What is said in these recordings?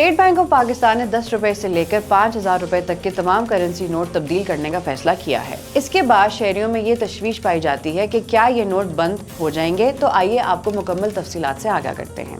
State bank of Pakistan ने 10 रुपए से लेकर 5,000 रुपए तक के तमाम करेंसी नोट तब्दील करने का फैसला किया है। इसके बाद शहरियों में ये तशवीश पाई जाती है कि क्या ये नोट बंद हो जाएंगे। तो आइए आपको मुकम्मल तफसीलात से आगाह करते हैं।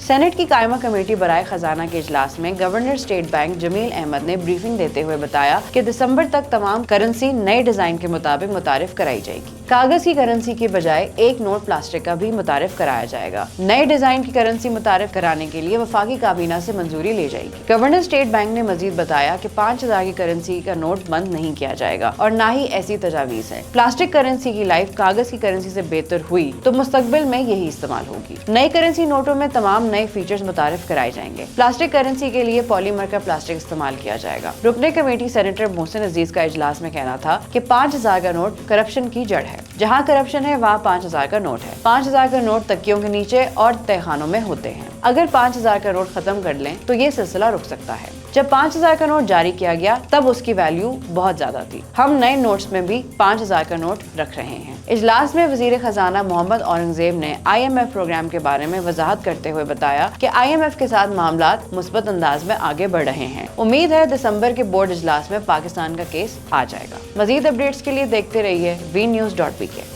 सेनेट की कायमा कमेटी बराए खजाना के इजलास में governor state bank Jamil Ahmed ने ब्रीफिंग देते हुए बताया कि दिसंबर तक तमाम करेंसी नए डिजाइन के मुताबिक मुतारिफ कराई जाएगी। कागज की करेंसी के बजाय एक नोट प्लास्टिक का भी मुतारिफ कराया जाएगा। नए डिजाइन की करेंसी मुतारिफ कराने के लिए वफाकी काबीना से मंजूरी ली जाएगी। गवर्नर स्टेट बैंक ने मजीद बताया कि 5,000 की करेंसी का नोट बंद नहीं किया जाएगा और न ही ऐसी तजावीज है। प्लास्टिक करेंसी की लाइफ कागज की करेंसी से बेहतर हुई तो मुस्तकबिल में यही इस्तेमाल होगी। नई करेंसी नोटों में तमाम नए फीचर्स मुतारिफ कराए जाएंगे। प्लास्टिक करेंसी के लिए पॉलीमर का प्लास्टिक इस्तेमाल किया जाएगा। रुकने कमेटी सेनेटर मोहसिन अजीज का इजलास में कहना था कि 5,000 का नोट करप्शन की जड़ है। जहाँ करप्शन है वहाँ 5,000 का नोट है। 5,000 का नोट तकियों के नीचे और तहखानों में होते हैं। अगर 5,000 का नोट खत्म कर लें तो ये सिलसिला रुक सकता है। जब 5,000 का नोट जारी किया गया तब उसकी वैल्यू बहुत ज्यादा थी। हम नए नोट्स में भी 5,000 का नोट रख रहे हैं। इजलास में वजीर खजाना मोहम्मद औरंगजेब ने IMF प्रोग्राम के बारे में वजाहत करते हुए बताया कि IMF के साथ मामलात मुस्बत अंदाज में आगे बढ़ रहे हैं। उम्मीद है दिसंबर के बोर्ड इजलास में पाकिस्तान का केस आ जाएगा। मजीद अपडेट्स के लिए देखते रहिए vnews.pk।